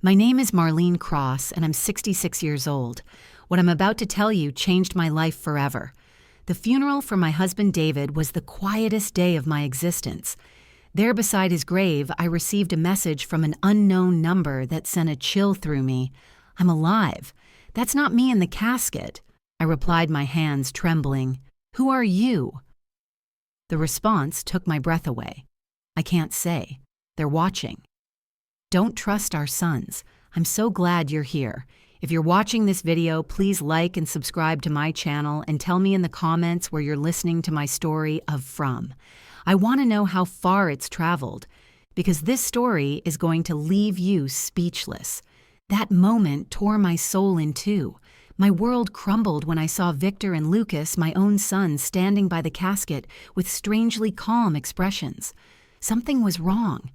My name is Marlene Cross, and I'm 66 years old. What I'm about to tell you changed my life forever. The funeral for my husband David was the quietest day of my existence. There beside his grave, I received a message from an unknown number that sent a chill through me. I'm alive. That's not me in the casket. I replied, my hands trembling. Who are you? The response took my breath away. I can't say. They're watching. Don't trust our sons. I'm so glad you're here. If you're watching this video, please like and subscribe to my channel and tell me in the comments where you're listening to my story of From. I want to know how far it's traveled, because this story is going to leave you speechless. That moment tore my soul in two. My world crumbled when I saw Victor and Lucas, my own sons, standing by the casket with strangely calm expressions. Something was wrong.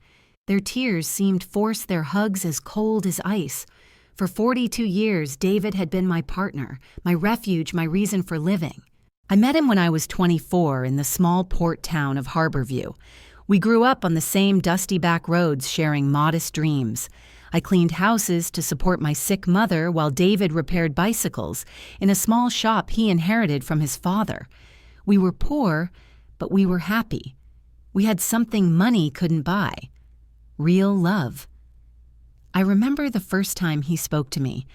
Their tears seemed to force their hugs as cold as ice. For 42 years, David had been my partner, my refuge, my reason for living. I met him when I was 24 in the small port town of Harborview. We grew up on the same dusty back roads, sharing modest dreams. I cleaned houses to support my sick mother while David repaired bicycles in a small shop he inherited from his father. We were poor, but we were happy. We had something money couldn't buy. Real love. I remember the first time he spoke to me.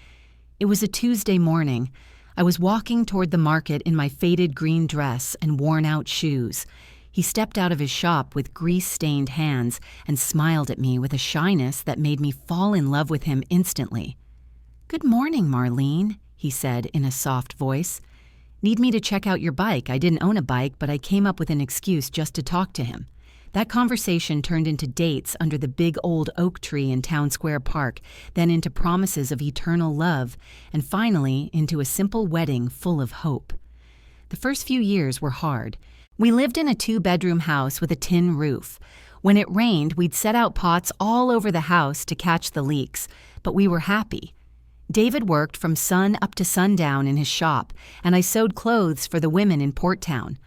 It was a Tuesday morning. I was walking toward the market in my faded green dress and worn-out shoes. He stepped out of his shop with grease-stained hands and smiled at me with a shyness that made me fall in love with him instantly. "Good morning, Marlene," he said in a soft voice. "Need me to check out your bike? I didn't own a bike, but I came up with an excuse just to talk to him." That conversation turned into dates under the big old oak tree in Town Square Park, then into promises of eternal love, and finally into a simple wedding full of hope. The first few years were hard. We lived in a 2-bedroom house with a tin roof. When it rained, we'd set out pots all over the house to catch the leaks, but we were happy. David worked from sun up to sundown in his shop, and I sewed clothes for the women in Port Town.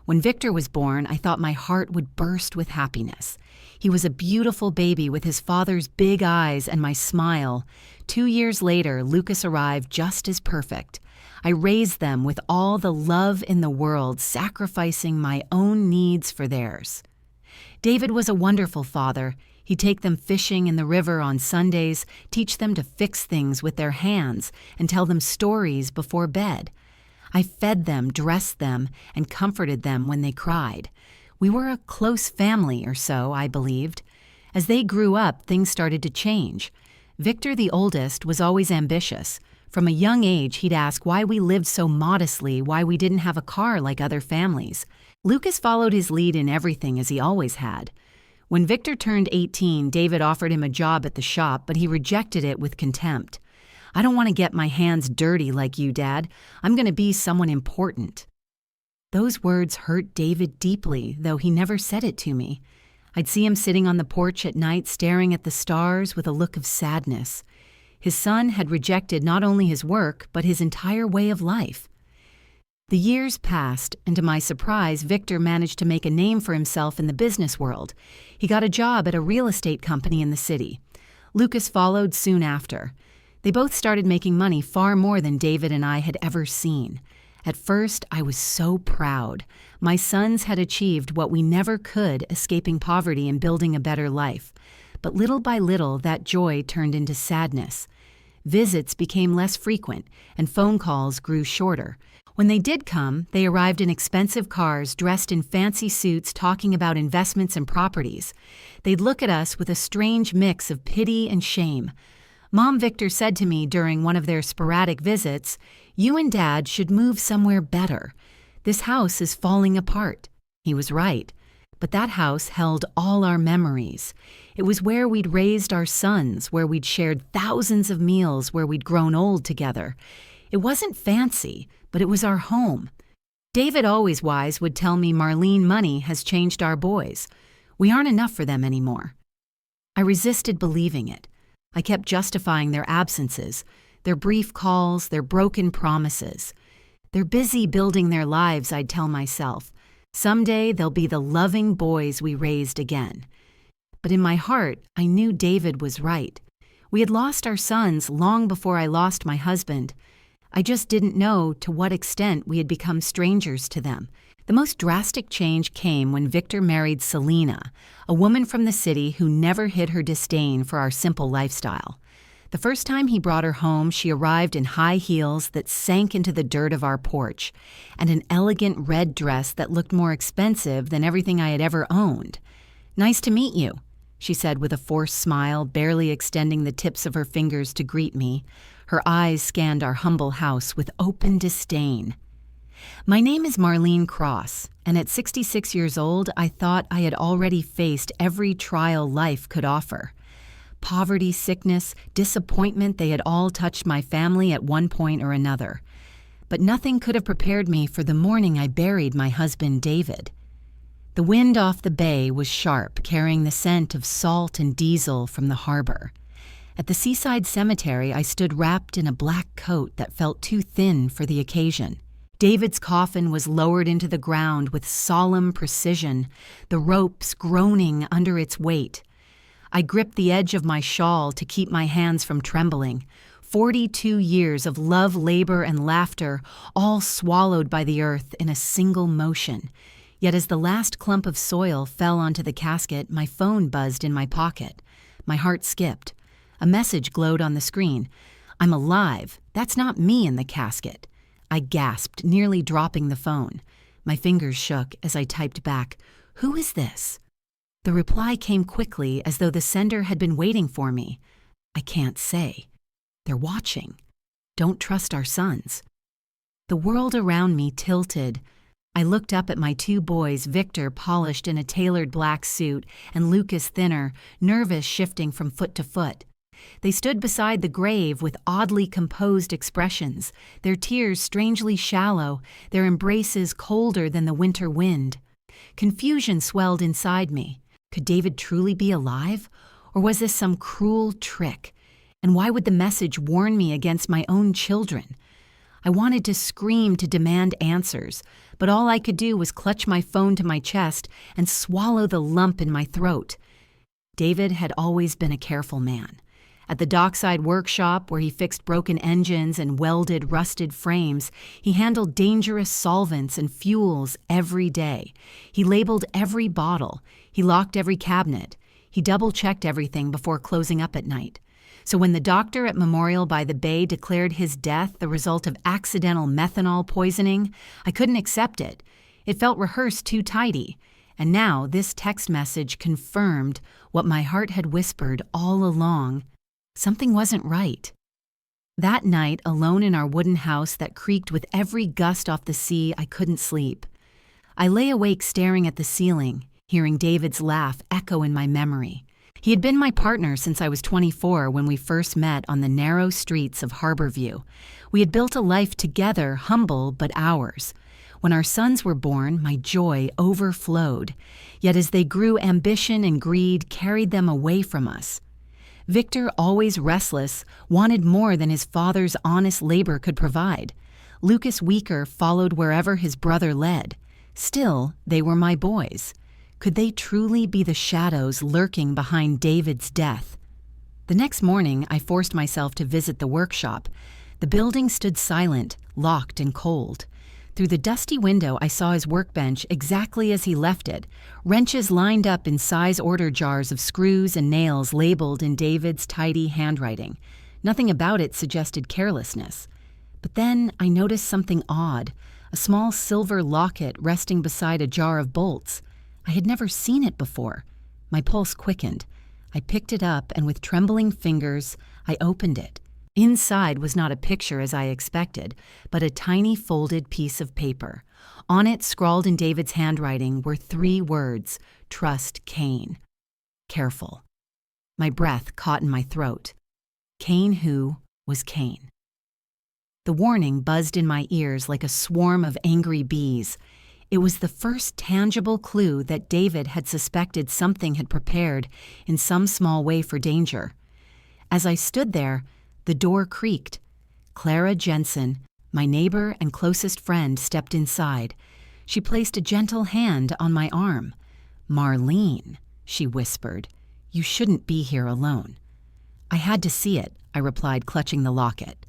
When Victor was born, I thought my heart would burst with happiness. He was a beautiful baby with his father's big eyes and my smile. 2 years later, Lucas arrived just as perfect. I raised them with all the love in the world, sacrificing my own needs for theirs. David was a wonderful father. He'd take them fishing in the river on Sundays, teach them to fix things with their hands, and tell them stories before bed. I fed them, dressed them, and comforted them when they cried. We were a close family or so, I believed. As they grew up, things started to change. Victor, the oldest, was always ambitious. From a young age, he'd ask why we lived so modestly, why we didn't have a car like other families. Lucas followed his lead in everything, as he always had. When Victor turned 18, David offered him a job at the shop, but he rejected it with contempt. "I don't want to get my hands dirty like you, Dad. I'm going to be someone important." Those words hurt David deeply, though he never said it to me. I'd see him sitting on the porch at night staring at the stars with a look of sadness. His son had rejected not only his work, but his entire way of life. The years passed, and to my surprise, Victor managed to make a name for himself in the business world. He got a job at a real estate company in the city. Lucas followed soon after. They both started making money far more than David and I had ever seen. At first, I was so proud. My sons had achieved what we never could, escaping poverty and building a better life. But little by little, that joy turned into sadness. Visits became less frequent, and phone calls grew shorter. When they did come, they arrived in expensive cars, dressed in fancy suits, talking about investments and properties. They'd look at us with a strange mix of pity and shame. Mom Victor said to me during one of their sporadic visits, "You and Dad should move somewhere better. This house is falling apart." He was right, but that house held all our memories. It was where we'd raised our sons, where we'd shared thousands of meals, where we'd grown old together. It wasn't fancy, but it was our home. David, always wise, would tell me, "Marlene, money has changed our boys. We aren't enough for them anymore." I resisted believing it. I kept justifying their absences, their brief calls, their broken promises. "They're busy building their lives," I'd tell myself. "Someday they'll be the loving boys we raised again." But in my heart, I knew David was right. We had lost our sons long before I lost my husband. I just didn't know to what extent we had become strangers to them. The most drastic change came when Victor married Selena, a woman from the city who never hid her disdain for our simple lifestyle. The first time he brought her home, she arrived in high heels that sank into the dirt of our porch, and an elegant red dress that looked more expensive than everything I had ever owned. "Nice to meet you," she said with a forced smile, barely extending the tips of her fingers to greet me. Her eyes scanned our humble house with open disdain. My name is Marlene Cross, and at 66 years old, I thought I had already faced every trial life could offer. Poverty, sickness, disappointment, they had all touched my family at one point or another. But nothing could have prepared me for the morning I buried my husband, David. The wind off the bay was sharp, carrying the scent of salt and diesel from the harbor. At the seaside cemetery, I stood wrapped in a black coat that felt too thin for the occasion. David's coffin was lowered into the ground with solemn precision, the ropes groaning under its weight. I gripped the edge of my shawl to keep my hands from trembling. 42 years of love, labor, and laughter, all swallowed by the earth in a single motion. Yet as the last clump of soil fell onto the casket, my phone buzzed in my pocket. My heart skipped. A message glowed on the screen. "I'm alive. That's not me in the casket." I gasped, nearly dropping the phone. My fingers shook as I typed back, "Who is this?" The reply came quickly, as though the sender had been waiting for me. "I can't say. They're watching. Don't trust our sons." The world around me tilted. I looked up at my two boys, Victor polished in a tailored black suit and Lucas thinner, nervous, shifting from foot to foot. They stood beside the grave with oddly composed expressions, their tears strangely shallow, their embraces colder than the winter wind. Confusion swelled inside me. Could David truly be alive? Or was this some cruel trick? And why would the message warn me against my own children? I wanted to scream to demand answers, but all I could do was clutch my phone to my chest and swallow the lump in my throat. David had always been a careful man. At the dockside workshop, where he fixed broken engines and welded rusted frames, he handled dangerous solvents and fuels every day. He labeled every bottle. He locked every cabinet. He double-checked everything before closing up at night. So when the doctor at Memorial by the Bay declared his death the result of accidental methanol poisoning, I couldn't accept it. It felt rehearsed too tidy. And now this text message confirmed what my heart had whispered all along. Something wasn't right. That night, alone in our wooden house that creaked with every gust off the sea, I couldn't sleep. I lay awake staring at the ceiling, hearing David's laugh echo in my memory. He had been my partner since I was 24 when we first met on the narrow streets of Harborview. We had built a life together, humble but ours. When our sons were born, my joy overflowed. Yet as they grew, ambition and greed carried them away from us. Victor, always restless, wanted more than his father's honest labor could provide. Lucas, weaker, followed wherever his brother led. Still, they were my boys. Could they truly be the shadows lurking behind David's death? The next morning, I forced myself to visit the workshop. The building stood silent, locked and cold. Through the dusty window, I saw his workbench exactly as he left it, wrenches lined up in size order jars of screws and nails labeled in David's tidy handwriting. Nothing about it suggested carelessness. But then I noticed something odd, a small silver locket resting beside a jar of bolts. I had never seen it before. My pulse quickened. I picked it up and with trembling fingers, I opened it. Inside was not a picture as I expected, but a tiny folded piece of paper. On it, scrawled in David's handwriting, were 3 words, "Trust Cain." Careful. My breath caught in my throat. Cain who was Cain. The warning buzzed in my ears like a swarm of angry bees. It was the first tangible clue that David had suspected something had prepared in some small way for danger. As I stood there, the door creaked. Clara Jensen, my neighbor and closest friend, stepped inside. She placed a gentle hand on my arm. "Marlene," she whispered, "you shouldn't be here alone." I had to see it, I replied, clutching the locket.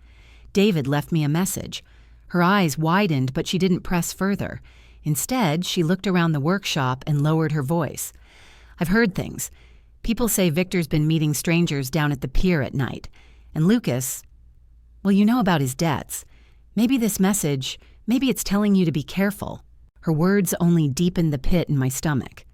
David left me a message. Her eyes widened, but she didn't press further. Instead, she looked around the workshop and lowered her voice. I've heard things. People say Victor's been meeting strangers down at the pier at night. And Lucas, well, you know about his debts. Maybe this message, maybe it's telling you to be careful. Her words only deepened the pit in my stomach.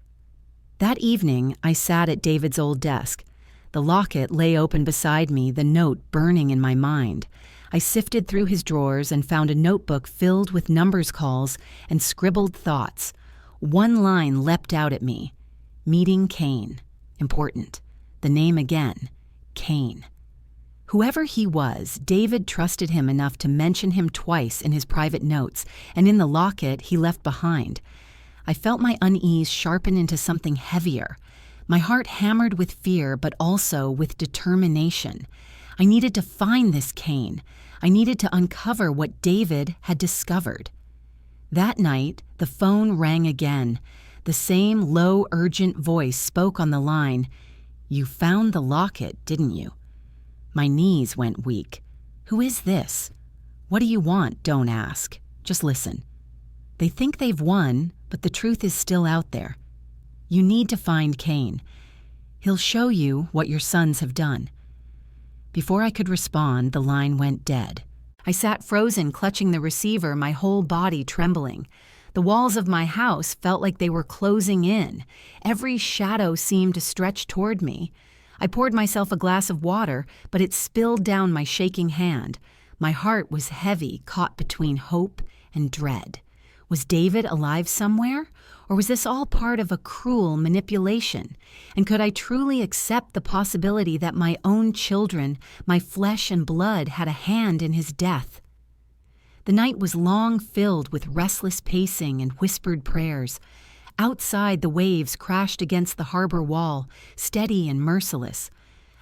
That evening, I sat at David's old desk. The locket lay open beside me, the note burning in my mind. I sifted through his drawers and found a notebook filled with numbers calls and scribbled thoughts. One line leapt out at me. Meeting Kane. Important. The name again. Kane. Whoever he was, David trusted him enough to mention him twice in his private notes, and in the locket he left behind. I felt my unease sharpen into something heavier. My heart hammered with fear, but also with determination. I needed to find this Kane. I needed to uncover what David had discovered. That night, the phone rang again. The same low, urgent voice spoke on the line. "You found the locket, didn't you?" My knees went weak. Who is this? What do you want? Don't ask. Just listen. They think they've won, but the truth is still out there. You need to find Kane. He'll show you what your sons have done. Before I could respond, the line went dead. I sat frozen, clutching the receiver, my whole body trembling. The walls of my house felt like they were closing in. Every shadow seemed to stretch toward me. I poured myself a glass of water, but it spilled down my shaking hand. My heart was heavy, caught between hope and dread. Was David alive somewhere? Or was this all part of a cruel manipulation? And could I truly accept the possibility that my own children, my flesh and blood, had a hand in his death? The night was long filled with restless pacing and whispered prayers. Outside, the waves crashed against the harbor wall, steady and merciless.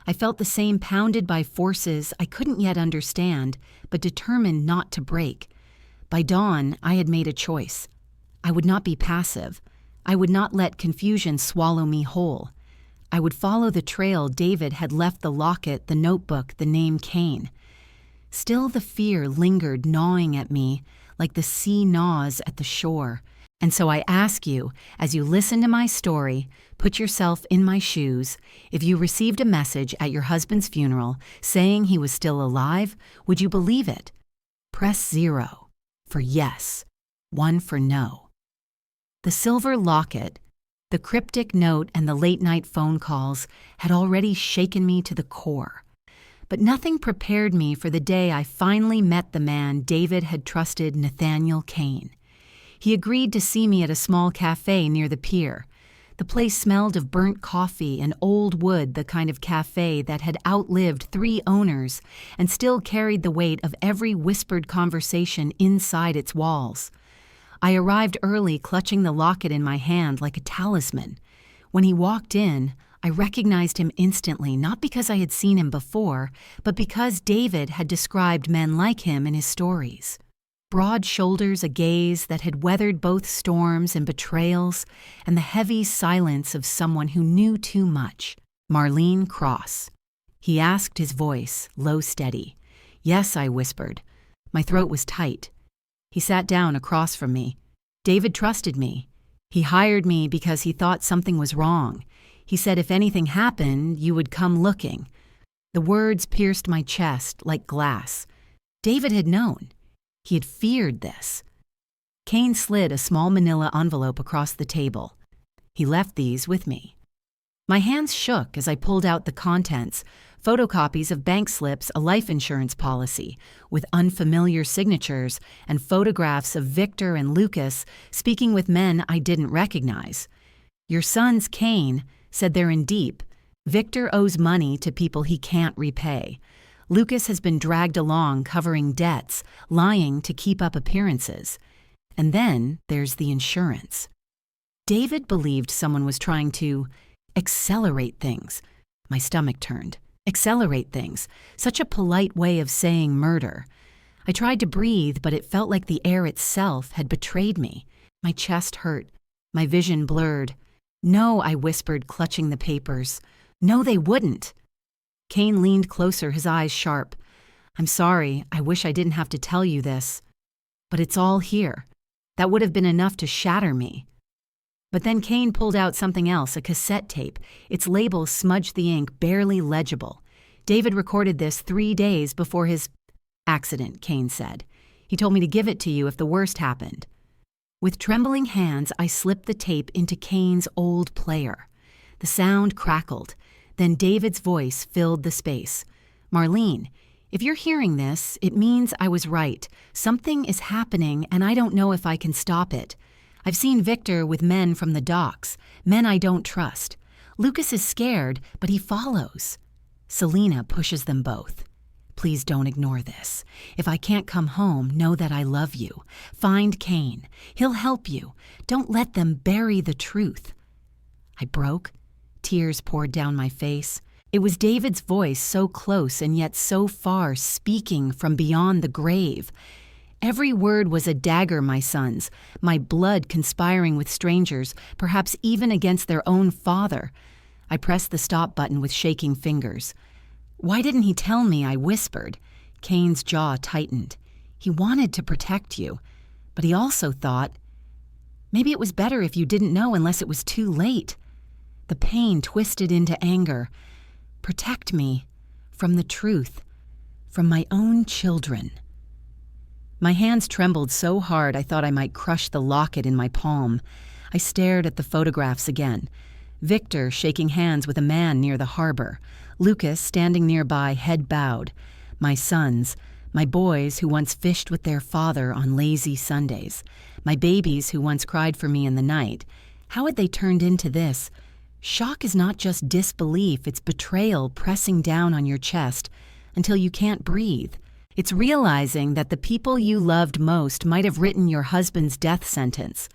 I felt the same pounded by forces I couldn't yet understand, but determined not to break. By dawn, I had made a choice. I would not be passive. I would not let confusion swallow me whole. I would follow the trail David had left, the locket, the notebook, the name Kane. Still the fear lingered, gnawing at me like the sea gnaws at the shore. And so I ask you, as you listen to my story, put yourself in my shoes. If you received a message at your husband's funeral saying he was still alive, would you believe it? Press 0 for yes, 1 for no. The silver locket, the cryptic note, and the late-night phone calls had already shaken me to the core. But nothing prepared me for the day I finally met the man David had trusted, Nathaniel Kane. He agreed to see me at a small cafe near the pier. The place smelled of burnt coffee and old wood, the kind of cafe that had outlived 3 owners and still carried the weight of every whispered conversation inside its walls. I arrived early, clutching the locket in my hand like a talisman. When he walked in, I recognized him instantly, not because I had seen him before, but because David had described men like him in his stories. Broad shoulders, a gaze that had weathered both storms and betrayals, and the heavy silence of someone who knew too much. Marlene Cross. He asked, his voice low, steady. Yes, I whispered. My throat was tight. He sat down across from me. David trusted me. He hired me because he thought something was wrong. He said if anything happened, you would come looking. The words pierced my chest like glass. David had known. He had feared this. Kane slid a small manila envelope across the table. He left these with me. My hands shook as I pulled out the contents, photocopies of bank slips, a life insurance policy, with unfamiliar signatures, and photographs of Victor and Lucas speaking with men I didn't recognize. Your sons, Kane, said they're in deep. Victor owes money to people he can't repay. Lucas has been dragged along covering debts, lying to keep up appearances. And then there's the insurance. David believed someone was trying to accelerate things. My stomach turned. Accelerate things. Such a polite way of saying murder. I tried to breathe, but it felt like the air itself had betrayed me. My chest hurt. My vision blurred. No, I whispered, clutching the papers. No, they wouldn't. Cain leaned closer, his eyes sharp. "I'm sorry, I wish I didn't have to tell you this. But it's all here. That would have been enough to shatter me." But then Cain pulled out something else, a cassette tape. Its label smudged the ink, barely legible. "David recorded this 3 days before his accident," Cain said. "He told me to give it to you if the worst happened." With trembling hands, I slipped the tape into Cain's old player. The sound crackled. Then David's voice filled the space. "Marlene, if you're hearing this, it means I was right. Something is happening, and I don't know if I can stop it. I've seen Victor with men from the docks, men I don't trust. Lucas is scared, but he follows. Selena pushes them both. Please don't ignore this. If I can't come home, know that I love you. Find Cain. He'll help you. Don't let them bury the truth." I broke. Tears poured down my face. It was David's voice, so close and yet so far, speaking from beyond the grave. Every word was a dagger, my sons, my blood conspiring with strangers, perhaps even against their own father. I pressed the stop button with shaking fingers. "Why didn't he tell me?" I whispered. Cain's jaw tightened. "He wanted to protect you, but he also thought, maybe it was better if you didn't know unless it was too late." The pain twisted into anger. "Protect me from the truth, from my own children." My hands trembled so hard I thought I might crush the locket in my palm. I stared at the photographs again. Victor shaking hands with a man near the harbor. Lucas standing nearby, head bowed. My sons, my boys who once fished with their father on lazy Sundays. My babies who once cried for me in the night. How had they turned into this? Shock is not just disbelief, it's betrayal pressing down on your chest until you can't breathe. It's realizing that the people you loved most might have written your husband's death sentence.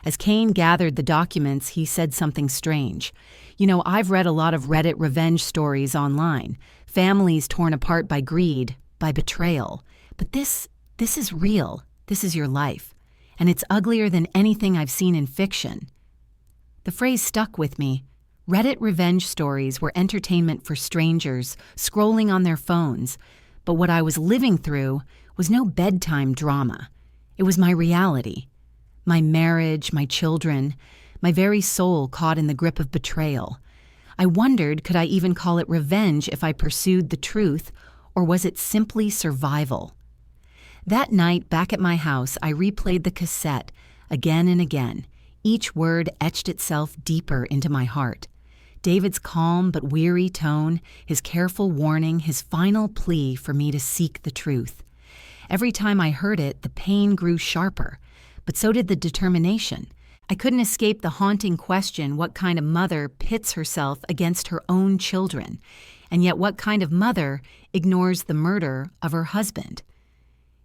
As Cain gathered the documents, he said something strange. "You know, I've read a lot of Reddit revenge stories online. Families torn apart by greed, by betrayal. But this is real. This is your life. And it's uglier than anything I've seen in fiction." The phrase stuck with me. Reddit revenge stories were entertainment for strangers, scrolling on their phones. But what I was living through was no bedtime drama. It was my reality. My marriage, my children, my very soul caught in the grip of betrayal. I wondered, could I even call it revenge if I pursued the truth, or was it simply survival? That night, back at my house, I replayed the cassette again and again. Each word etched itself deeper into my heart. David's calm but weary tone, his careful warning, his final plea for me to seek the truth. Every time I heard it, the pain grew sharper, but so did the determination. I couldn't escape the haunting question, what kind of mother pits herself against her own children, and yet what kind of mother ignores the murder of her husband?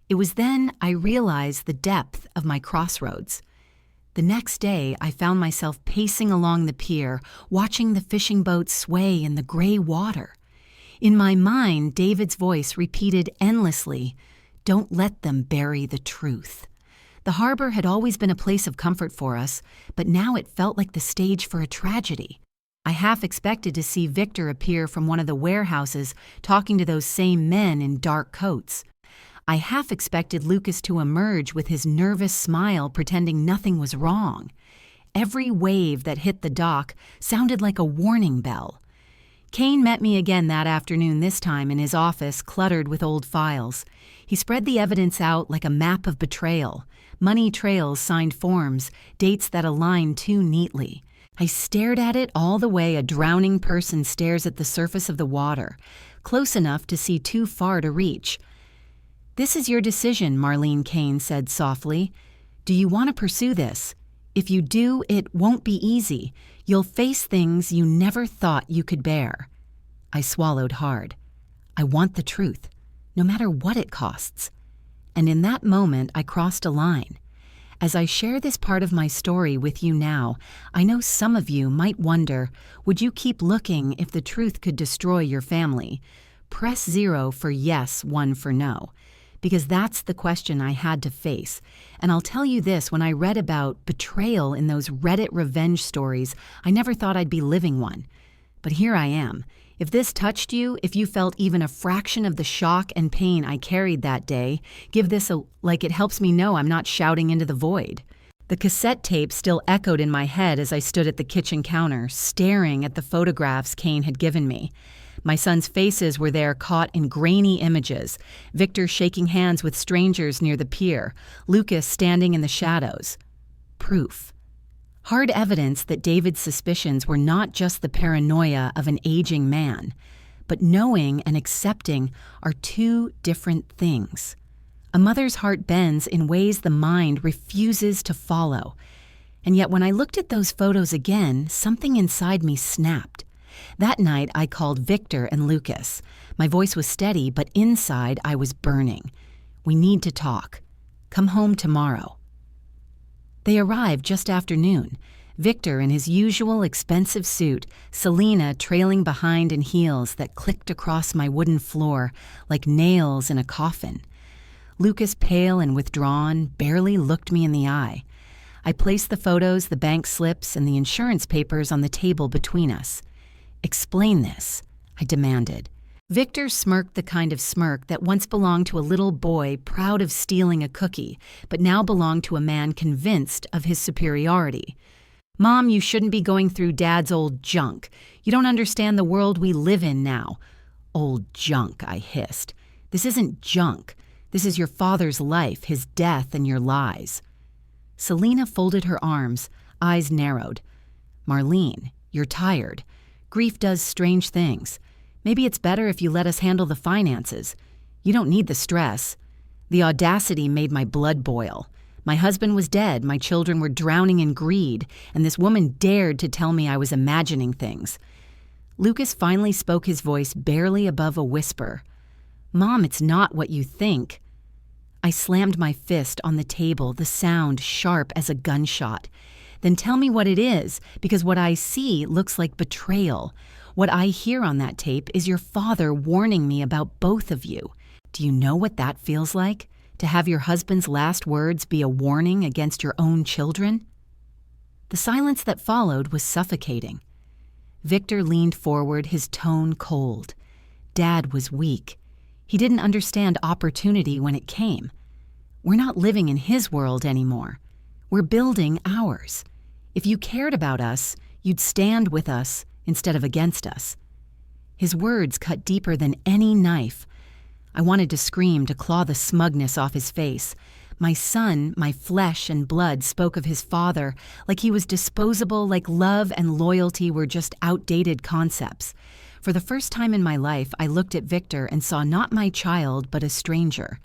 It was then I realized the depth of my crossroads. The next day, I found myself pacing along the pier, watching the fishing boats sway in the gray water. In my mind, David's voice repeated endlessly, "Don't let them bury the truth." The harbor had always been a place of comfort for us, but now it felt like the stage for a tragedy. I half expected to see Victor appear from one of the warehouses talking to those same men in dark coats. I half expected Lucas to emerge with his nervous smile pretending nothing was wrong. Every wave that hit the dock sounded like a warning bell. Cain met me again that afternoon, this time in his office cluttered with old files. He spread the evidence out like a map of betrayal. Money trails, signed forms, dates that aligned too neatly. I stared at it all the way a drowning person stares at the surface of the water, close enough to see too far to reach. "This is your decision," Marlene Cain said softly. "Do you want to pursue this? If you do, it won't be easy. You'll face things you never thought you could bear." I swallowed hard. I want the truth, no matter what it costs. And in that moment, I crossed a line. As I share this part of my story with you now, I know some of you might wonder, would you keep looking if the truth could destroy your family? Press 0 for yes, 1 for no. Because that's the question I had to face. And I'll tell you this, when I read about betrayal in those Reddit revenge stories, I never thought I'd be living one. But here I am, If this touched you, if you felt even a fraction of the shock and pain I carried that day, give this a like. It helps me know I'm not shouting into the void. The cassette tape still echoed in my head as I stood at the kitchen counter, staring at the photographs Kane had given me. My sons' faces were there caught in grainy images, Victor shaking hands with strangers near the pier, Lucas standing in the shadows. Proof. Hard evidence that David's suspicions were not just the paranoia of an aging man, but knowing and accepting are two different things. A mother's heart bends in ways the mind refuses to follow. And yet when I looked at those photos again, something inside me snapped. That night I called Victor and Lucas. My voice was steady, but inside I was burning. We need to talk. Come home tomorrow. They arrived just after noon. Victor in his usual expensive suit, Selena trailing behind in heels that clicked across my wooden floor like nails in a coffin. Lucas, pale and withdrawn, barely looked me in the eye. I placed the photos, the bank slips, and the insurance papers on the table between us. Explain this, I demanded. Victor smirked the kind of smirk that once belonged to a little boy proud of stealing a cookie, but now belonged to a man convinced of his superiority. Mom, you shouldn't be going through Dad's old junk. You don't understand the world we live in now. Old junk, I hissed. This isn't junk. This is your father's life, his death, and your lies. Selena folded her arms, eyes narrowed. Marlene, you're tired. Grief does strange things. Maybe it's better if you let us handle the finances. You don't need the stress. The audacity made my blood boil. My husband was dead, my children were drowning in greed, and this woman dared to tell me I was imagining things. Lucas finally spoke, his voice barely above a whisper. Mom, it's not what you think. I slammed my fist on the table, the sound sharp as a gunshot. Then tell me what it is, because what I see looks like betrayal. What I hear on that tape is your father warning me about both of you. Do you know what that feels like? To have your husband's last words be a warning against your own children? The silence that followed was suffocating. Victor leaned forward, his tone cold. Dad was weak. He didn't understand opportunity when it came. We're not living in his world anymore. We're building ours. If you cared about us, you'd stand with us instead of against us. His words cut deeper than any knife. I wanted to scream, to claw the smugness off his face. My son, my flesh and blood, spoke of his father like he was disposable, like love and loyalty were just outdated concepts. For the first time in my life, I looked at Victor and saw not my child, but a stranger.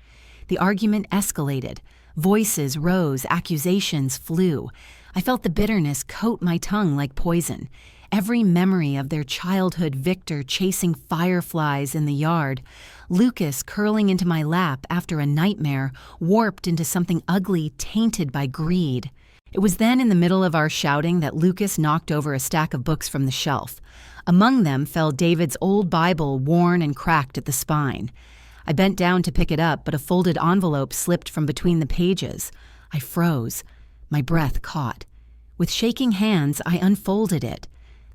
The argument escalated. Voices rose, accusations flew. I felt the bitterness coat my tongue like poison. Every memory of their childhood Victor chasing fireflies in the yard, Lucas curling into my lap after a nightmare, warped into something ugly, tainted by greed. It was then in the middle of our shouting that Lucas knocked over a stack of books from the shelf. Among them fell David's old Bible, worn and cracked at the spine. I bent down to pick it up, but a folded envelope slipped from between the pages. I froze. My breath caught. With shaking hands, I unfolded it.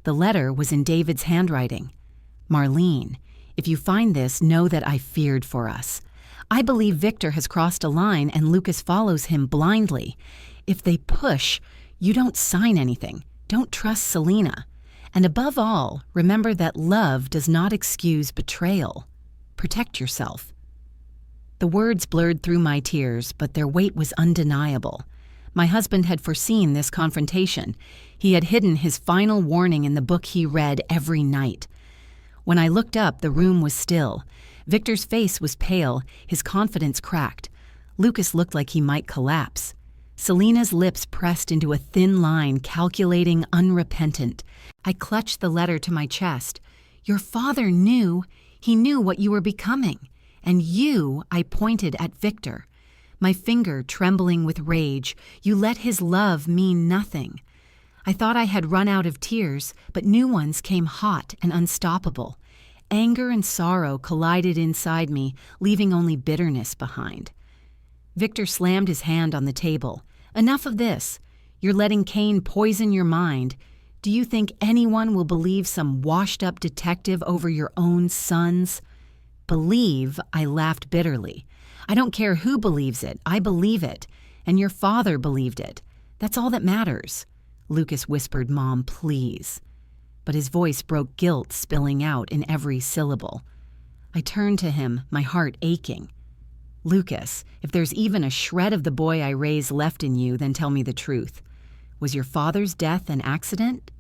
The letter was in David's handwriting. Marlene, if you find this, know that I feared for us. I believe Victor has crossed a line and Lucas follows him blindly. If they push, you don't sign anything. Don't trust Selena. And above all, remember that love does not excuse betrayal. Protect yourself. The words blurred through my tears, but their weight was undeniable. My husband had foreseen this confrontation. He had hidden his final warning in the book he read every night. When I looked up, the room was still. Victor's face was pale, his confidence cracked. Lucas looked like he might collapse. Selena's lips pressed into a thin line, calculating, unrepentant. I clutched the letter to my chest. Your father knew. He knew what you were becoming. And you, I pointed at Victor. My finger trembling with rage, you let his love mean nothing. I thought I had run out of tears, but new ones came hot and unstoppable. Anger and sorrow collided inside me, leaving only bitterness behind. Victor slammed his hand on the table. Enough of this. You're letting Kane poison your mind. Do you think anyone will believe some washed-up detective over your own sons? Believe? I laughed bitterly. I don't care who believes it. I believe it. And your father believed it. That's all that matters. Lucas whispered, "Mom, please." But his voice broke guilt spilling out in every syllable. I turned to him, my heart aching. "Lucas, if there's even a shred of the boy I raised left in you, then tell me the truth. Was your father's death an accident?"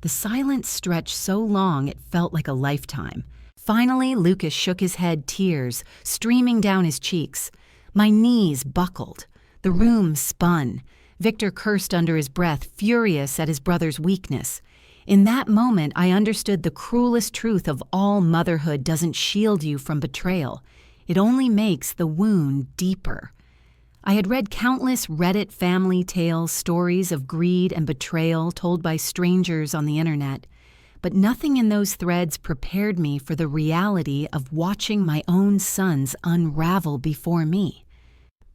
The silence stretched so long it felt like a lifetime. Finally, Lucas shook his head, tears streaming down his cheeks. My knees buckled. The room spun. Victor cursed under his breath, furious at his brother's weakness. In that moment, I understood the cruelest truth of all: motherhood doesn't shield you from betrayal. It only makes the wound deeper. I had read countless Reddit family tales, stories of greed and betrayal told by strangers on the internet, but nothing in those threads prepared me for the reality of watching my own sons unravel before me.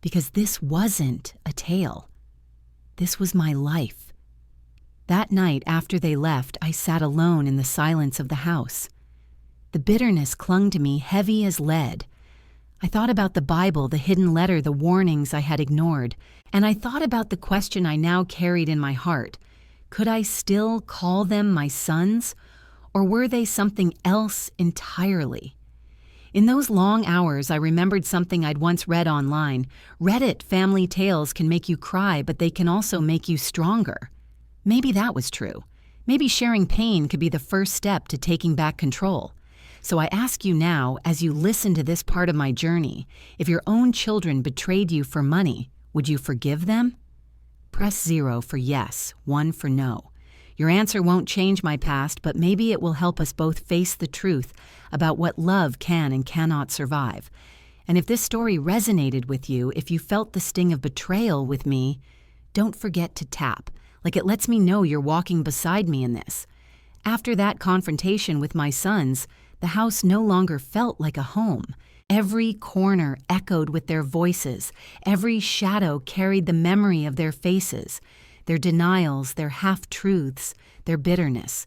Because this wasn't a tale. This was my life. That night after they left, I sat alone in the silence of the house. The bitterness clung to me heavy as lead. I thought about the Bible, the hidden letter, the warnings I had ignored, and I thought about the question I now carried in my heart. Could I still call them my sons, or were they something else entirely? In those long hours, I remembered something I'd once read online. Reddit family tales can make you cry, but they can also make you stronger. Maybe that was true. Maybe sharing pain could be the first step to taking back control. So I ask you now, as you listen to this part of my journey, if your own children betrayed you for money, would you forgive them? Press 0 for yes, 1 for no. Your answer won't change my past, but maybe it will help us both face the truth about what love can and cannot survive. And if this story resonated with you, if you felt the sting of betrayal with me, don't forget to tap, like it lets me know you're walking beside me in this. After that confrontation with my sons, the house no longer felt like a home. Every corner echoed with their voices. Every shadow carried the memory of their faces, their denials, their half-truths, their bitterness.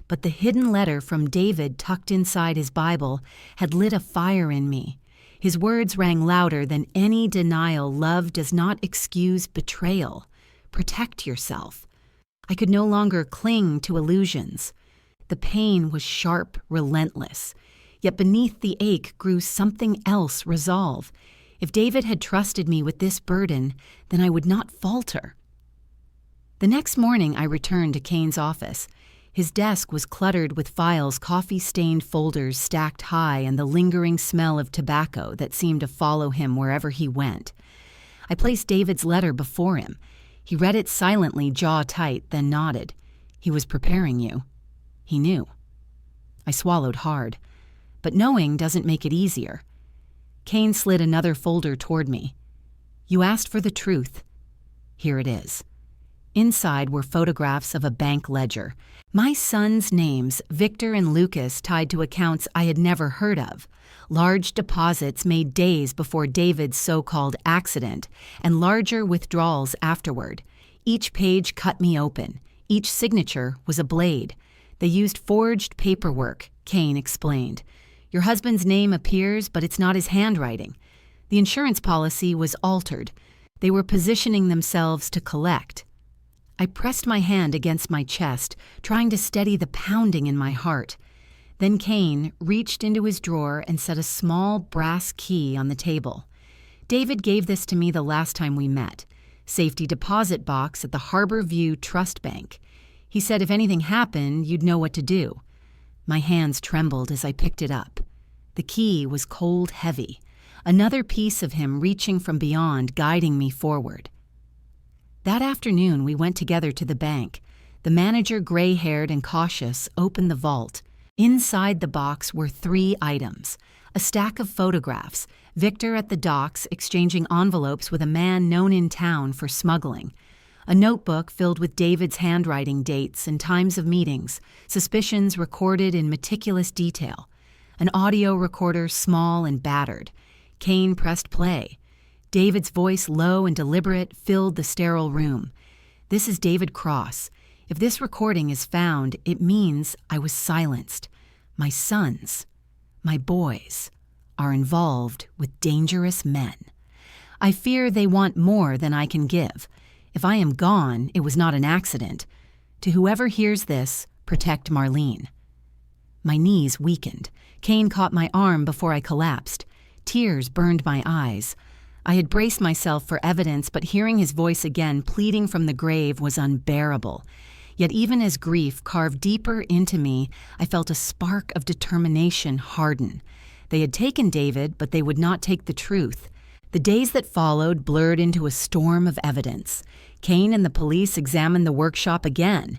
But the hidden letter from David tucked inside his Bible had lit a fire in me. His words rang louder than any denial. Love does not excuse betrayal. Protect yourself. I could no longer cling to illusions. The pain was sharp, relentless. Yet beneath the ache grew something else: resolve. If David had trusted me with this burden, then I would not falter. The next morning, I returned to Kane's office. His desk was cluttered with files, coffee-stained folders stacked high, and the lingering smell of tobacco that seemed to follow him wherever he went. I placed David's letter before him. He read it silently, jaw tight, then nodded. He was preparing you. He knew. I swallowed hard. But knowing doesn't make it easier. Kane slid another folder toward me. You asked for the truth. Here it is. Inside were photographs of a bank ledger. My sons' names, Victor and Lucas, tied to accounts I had never heard of. Large deposits made days before David's so-called accident, and larger withdrawals afterward. Each page cut me open. Each signature was a blade. They used forged paperwork, Kane explained. Your husband's name appears, but it's not his handwriting. The insurance policy was altered. They were positioning themselves to collect. I pressed my hand against my chest, trying to steady the pounding in my heart. Then Kane reached into his drawer and set a small brass key on the table. David gave this to me the last time we met. Safety deposit box at the Harbor View Trust Bank. He said if anything happened, you'd know what to do. My hands trembled as I picked it up. The key was cold heavy. Another piece of him reaching from beyond, guiding me forward. That afternoon, we went together to the bank. The manager, gray-haired and cautious, opened the vault. Inside the box were 3 items. A stack of photographs, Victor at the docks exchanging envelopes with a man known in town for smuggling. A notebook filled with David's handwriting, dates, and times of meetings, suspicions recorded in meticulous detail. An audio recorder, small and battered. Kane pressed play. David's voice, low and deliberate, filled the sterile room. This is David Cross. If this recording is found, it means I was silenced. My sons, my boys, are involved with dangerous men. I fear they want more than I can give. If I am gone, it was not an accident. To whoever hears this, protect Marlene. My knees weakened. Kane caught my arm before I collapsed. Tears burned my eyes. I had braced myself for evidence, but hearing his voice again pleading from the grave was unbearable. Yet even as grief carved deeper into me, I felt a spark of determination harden. They had taken David, but they would not take the truth. The days that followed blurred into a storm of evidence. Kane and the police examined the workshop again.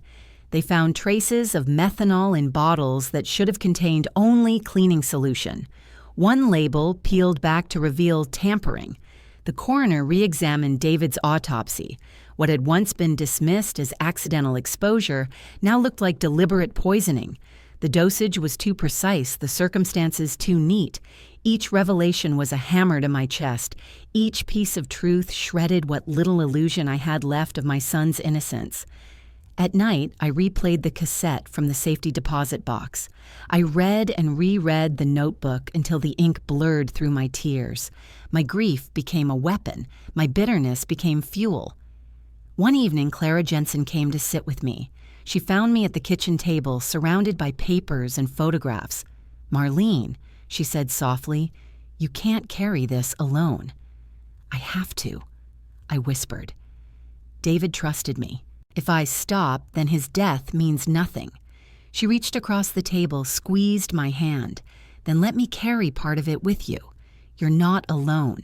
They found traces of methanol in bottles that should have contained only cleaning solution. One label peeled back to reveal tampering. The coroner re-examined David's autopsy. What had once been dismissed as accidental exposure now looked like deliberate poisoning. The dosage was too precise, the circumstances too neat. Each revelation was a hammer to my chest. Each piece of truth shredded what little illusion I had left of my son's innocence. At night, I replayed the cassette from the safety deposit box. I read and reread the notebook until the ink blurred through my tears. My grief became a weapon. My bitterness became fuel. One evening, Clara Jensen came to sit with me. She found me at the kitchen table, surrounded by papers and photographs. "Marlene," she said softly, "you can't carry this alone." "I have to," I whispered. David trusted me. If I stop, then his death means nothing. She reached across the table, squeezed my hand. "Then let me carry part of it with you. You're not alone."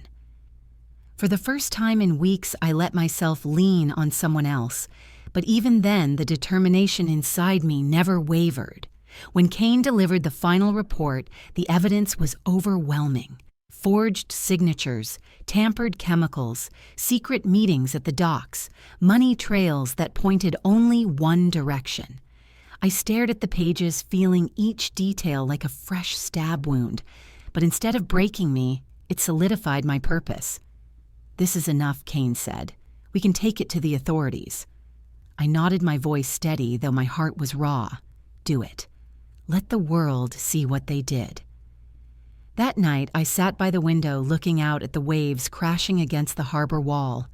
For the first time in weeks, I let myself lean on someone else. But even then, the determination inside me never wavered. When Kane delivered the final report, the evidence was overwhelming. Forged signatures, tampered chemicals, secret meetings at the docks, money trails that pointed only one direction. I stared at the pages, feeling each detail like a fresh stab wound, but instead of breaking me, it solidified my purpose. "This is enough," Kane said. "We can take it to the authorities." I nodded, my voice steady, though my heart was raw. "Do it. Let the world see what they did." That night, I sat by the window looking out at the waves crashing against the harbor wall.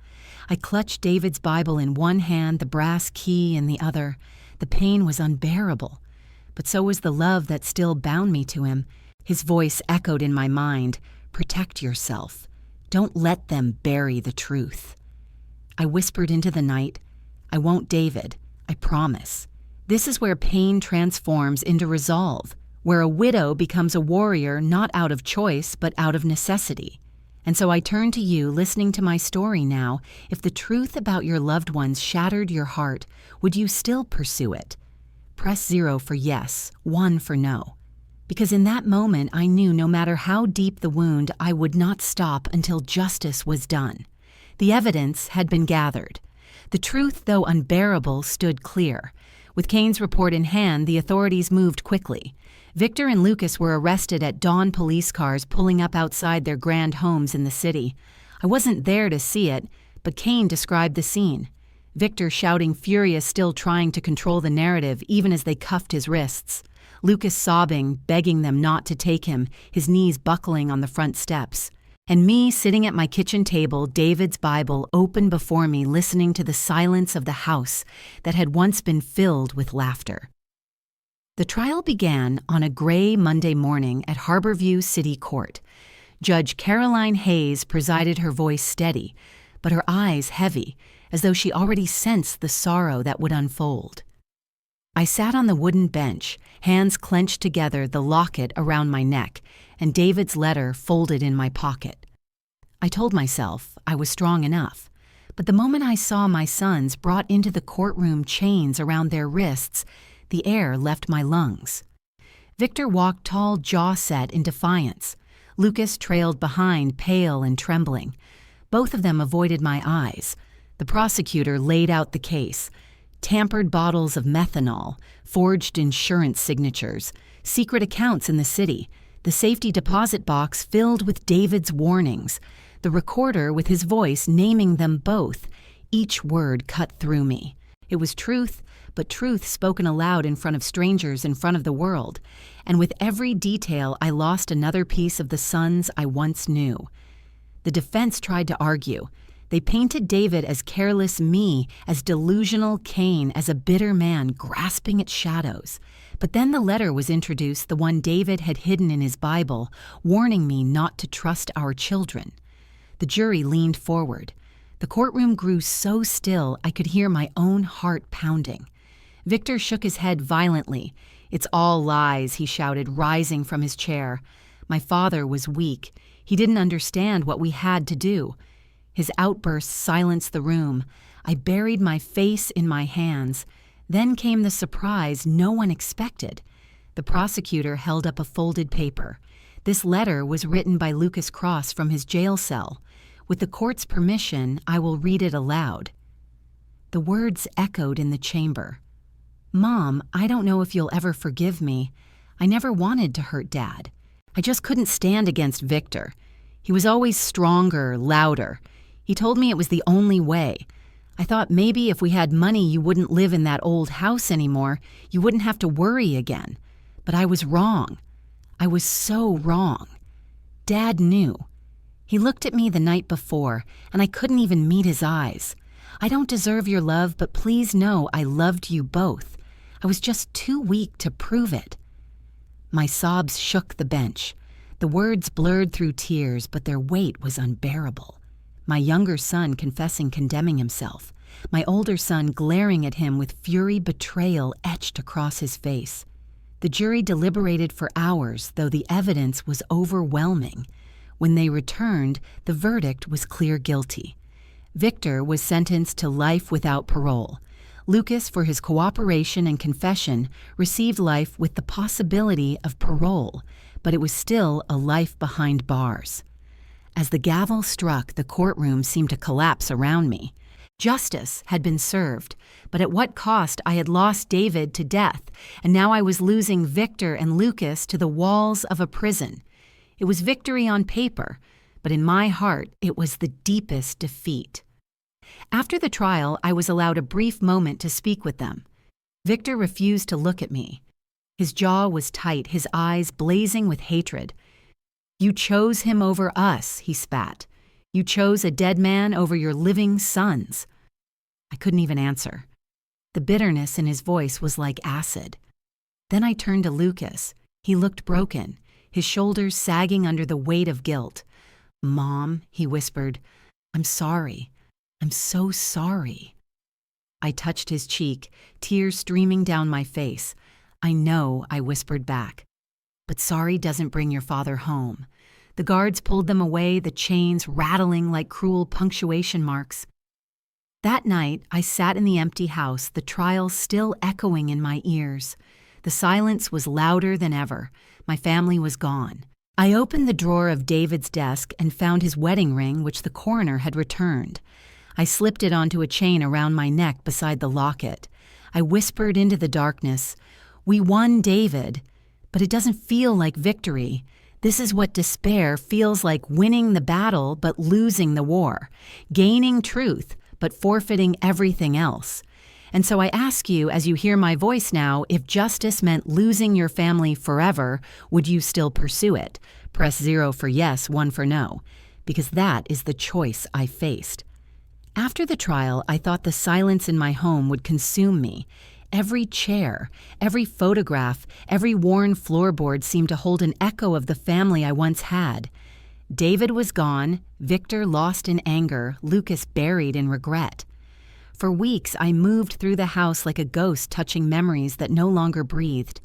I clutched David's Bible in one hand, the brass key in the other. The pain was unbearable, but so was the love that still bound me to him. His voice echoed in my mind, "Protect yourself. Don't let them bury the truth." I whispered into the night, "I won't, David. I promise." This is where pain transforms into resolve, where a widow becomes a warrior not out of choice but out of necessity. And so I turn to you listening to my story now. If the truth about your loved ones shattered your heart, would you still pursue it? Press 0 for yes, 1 for no. Because in that moment I knew no matter how deep the wound, I would not stop until justice was done. The evidence had been gathered. The truth, though unbearable, stood clear. With Kane's report in hand, the authorities moved quickly. Victor and Lucas were arrested at dawn police cars pulling up outside their grand homes in the city. I wasn't there to see it, but Kane described the scene. Victor shouting furious, still trying to control the narrative even as they cuffed his wrists. Lucas sobbing, begging them not to take him, his knees buckling on the front steps. And me sitting at my kitchen table, David's Bible open before me, listening to the silence of the house that had once been filled with laughter. The trial began on a gray Monday morning at Harborview City Court. Judge Caroline Hayes presided, her voice steady, but her eyes heavy, as though she already sensed the sorrow that would unfold. I sat on the wooden bench, hands clenched together, the locket around my neck, and David's letter folded in my pocket. I told myself I was strong enough, but the moment I saw my sons brought into the courtroom, chains around their wrists, the air left my lungs. Victor walked tall, jaw set in defiance. Lucas trailed behind, pale and trembling. Both of them avoided my eyes. The prosecutor laid out the case. Tampered bottles of methanol, forged insurance signatures, secret accounts in the city, the safety deposit box filled with David's warnings, the recorder with his voice naming them both. Each word cut through me. It was truth, but truth spoken aloud in front of strangers, in front of the world. And with every detail, I lost another piece of the sons I once knew. The defense tried to argue. They painted David as careless me, as delusional Cain, as a bitter man grasping at shadows. But then the letter was introduced, the one David had hidden in his Bible, warning me not to trust our children. The jury leaned forward. The courtroom grew so still I could hear my own heart pounding. Victor shook his head violently. "It's all lies," he shouted, rising from his chair. My father was weak. He didn't understand what we had to do. His outbursts silenced the room. I buried my face in my hands. Then came the surprise no one expected. The prosecutor held up a folded paper. This letter was written by Lucas Cross from his jail cell. With the court's permission, I will read it aloud. The words echoed in the chamber. "Mom, I don't know if you'll ever forgive me. I never wanted to hurt Dad. I just couldn't stand against Victor. He was always stronger, louder. He told me it was the only way. I thought maybe if we had money you wouldn't live in that old house anymore. You wouldn't have to worry again. But I was wrong. I was so wrong. Dad knew. He looked at me the night before, and I couldn't even meet his eyes. I don't deserve your love, but please know I loved you both. I was just too weak to prove it." My sobs shook the bench. The words blurred through tears, but their weight was unbearable. My younger son confessing condemning himself. My older son glaring at him with fury betrayal etched across his face. The jury deliberated for hours, though the evidence was overwhelming. When they returned, the verdict was clear guilty. Victor was sentenced to life without parole. Lucas, for his cooperation and confession, received life with the possibility of parole, but it was still a life behind bars. As the gavel struck, the courtroom seemed to collapse around me. Justice had been served, but at what cost? I had lost David to death, and now I was losing Victor and Lucas to the walls of a prison. It was victory on paper, but in my heart it was the deepest defeat. After the trial, I was allowed a brief moment to speak with them. Victor refused to look at me. His jaw was tight, his eyes blazing with hatred. "You chose him over us," he spat. "You chose a dead man over your living sons." I couldn't even answer. The bitterness in his voice was like acid. Then I turned to Lucas. He looked broken, his shoulders sagging under the weight of guilt. "Mom," he whispered, "I'm sorry. I'm so sorry." I touched his cheek, tears streaming down my face. "I know," I whispered back. "But sorry doesn't bring your father home." The guards pulled them away, the chains rattling like cruel punctuation marks. That night, I sat in the empty house, the trial still echoing in my ears. The silence was louder than ever. My family was gone. I opened the drawer of David's desk and found his wedding ring, which the coroner had returned. I slipped it onto a chain around my neck beside the locket. I whispered into the darkness, "We won, David, but it doesn't feel like victory. This is what despair feels like, winning the battle but losing the war, gaining truth but forfeiting everything else. And so I ask you, as you hear my voice now, if justice meant losing your family forever, would you still pursue it? Press 0 for yes, 1 for no, because that is the choice I faced." After the trial, I thought the silence in my home would consume me. Every chair, every photograph, every worn floorboard seemed to hold an echo of the family I once had. David was gone, Victor lost in anger, Lucas buried in regret. For weeks, I moved through the house like a ghost touching memories that no longer breathed.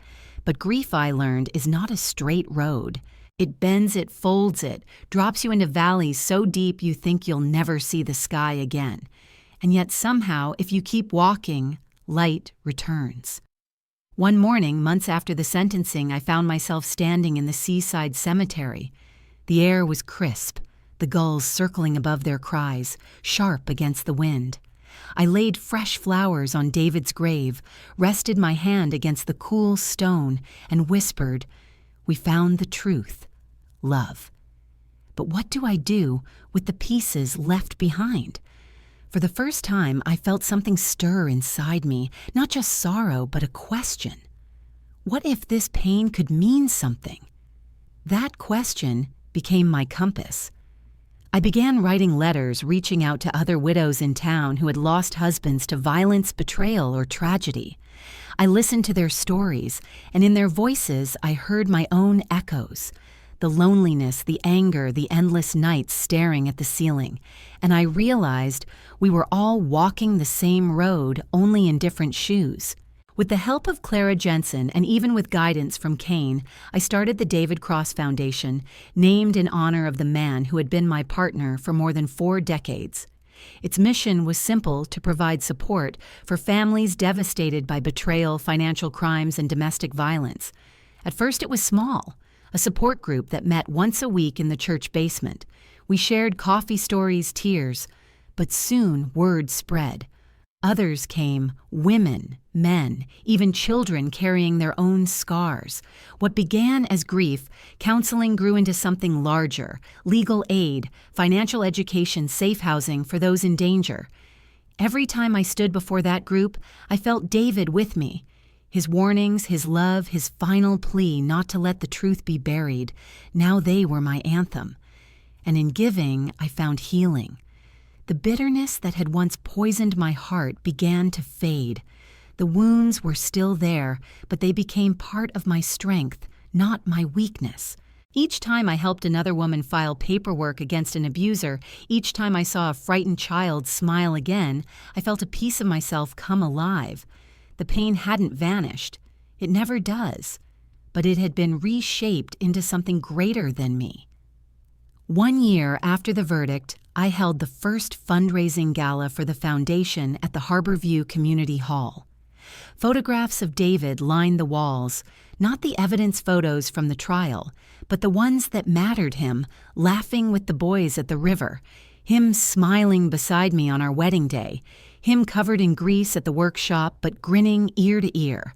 But grief, I learned, is not a straight road. It bends it, folds it, drops you into valleys so deep you think you'll never see the sky again. And yet somehow, if you keep walking, light returns. One morning, months after the sentencing, I found myself standing in the seaside cemetery. The air was crisp, the gulls circling above their cries, sharp against the wind. I laid fresh flowers on David's grave, rested my hand against the cool stone, and whispered, "We found the truth, love." But what do I do with the pieces left behind? For the first time, I felt something stir inside me, not just sorrow, but a question. What if this pain could mean something? That question became my compass. I began writing letters, reaching out to other widows in town who had lost husbands to violence, betrayal, or tragedy. I listened to their stories, and in their voices I heard my own echoes. The loneliness, the anger, the endless nights staring at the ceiling. And I realized we were all walking the same road, only in different shoes. With the help of Clara Jensen and even with guidance from Cain, I started the David Cross Foundation, named in honor of the man who had been my partner for more than 4 decades. Its mission was simple: to provide support for families devastated by betrayal, financial crimes, and domestic violence. At first it was small, a support group that met once a week in the church basement. We shared coffee stories, tears, but soon word spread. Others came, women, men, even children carrying their own scars. What began as grief, counseling grew into something larger: legal aid, financial education, safe housing for those in danger. Every time I stood before that group, I felt David with me. His warnings, his love, his final plea not to let the truth be buried, now they were my anthem. And in giving, I found healing. The bitterness that had once poisoned my heart began to fade. The wounds were still there, but they became part of my strength, not my weakness. Each time I helped another woman file paperwork against an abuser, each time I saw a frightened child smile again, I felt a piece of myself come alive. The pain hadn't vanished. It never does. But it had been reshaped into something greater than me. 1 year after the verdict, I held the first fundraising gala for the foundation at the Harborview Community Hall. Photographs of David lined the walls, not the evidence photos from the trial, but the ones that mattered: him laughing with the boys at the river, him smiling beside me on our wedding day, him covered in grease at the workshop but grinning ear to ear.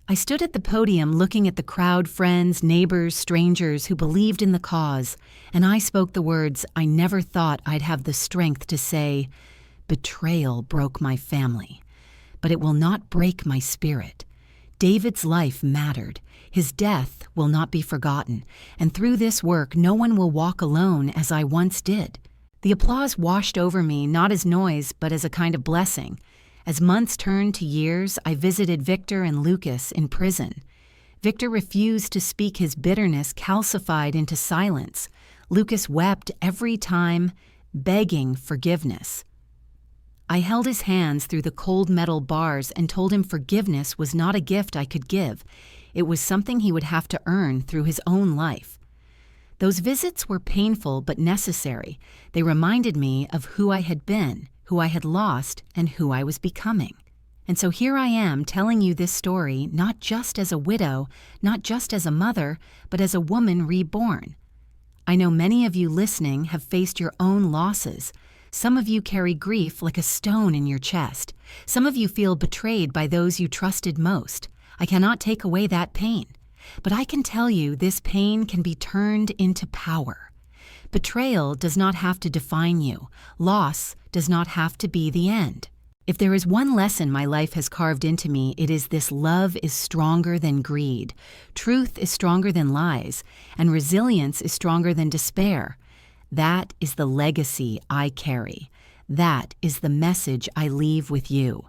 I stood at the podium looking at the crowd, friends, neighbors, strangers who believed in the cause, and I spoke the words I never thought I'd have the strength to say: "Betrayal broke my family, but it will not break my spirit. David's life mattered. His death will not be forgotten, and through this work no one will walk alone as I once did." The applause washed over me, not as noise, but as a kind of blessing. As months turned to years, I visited Victor and Lucas in prison. Victor refused to speak his bitterness, calcified into silence. Lucas wept every time, begging forgiveness. I held his hands through the cold metal bars and told him forgiveness was not a gift I could give. It was something he would have to earn through his own life. Those visits were painful but necessary. They reminded me of who I had been, who I had lost, and who I was becoming. And so here I am telling you this story not just as a widow, not just as a mother, but as a woman reborn. I know many of you listening have faced your own losses. Some of you carry grief like a stone in your chest. Some of you feel betrayed by those you trusted most. I cannot take away that pain, but I can tell you this pain can be turned into power. Betrayal does not have to define you. Loss does not have to be the end. If there is one lesson my life has carved into me, it is this: love is stronger than greed, truth is stronger than lies, and resilience is stronger than despair. That is the legacy I carry. That is the message I leave with you.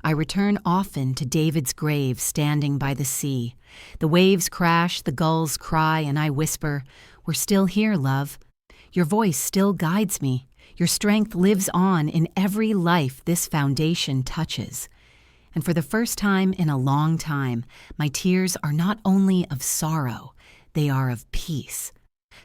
I return often to David's grave standing by the sea. The waves crash, the gulls cry, and I whisper, "We're still here, love." Your voice still guides me. Your strength lives on in every life this foundation touches. And for the first time in a long time, my tears are not only of sorrow, they are of peace.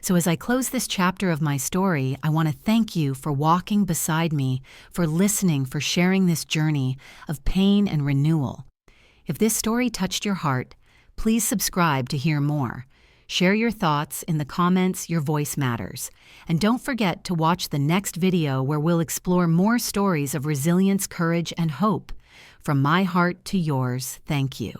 So as I close this chapter of my story, I want to thank you for walking beside me, for listening, for sharing this journey of pain and renewal. If this story touched your heart, please subscribe to hear more. Share your thoughts in the comments. Your voice matters. And don't forget to watch the next video where we'll explore more stories of resilience, courage, and hope. From my heart to yours, thank you.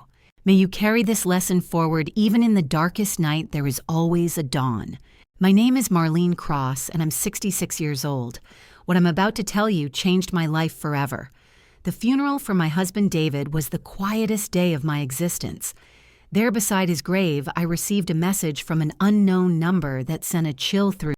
May you carry this lesson forward. Even in the darkest night, there is always a dawn. My name is Marlene Cross, and I'm 66 years old. What I'm about to tell you changed my life forever. The funeral for my husband David was the quietest day of my existence. There beside his grave, I received a message from an unknown number that sent a chill through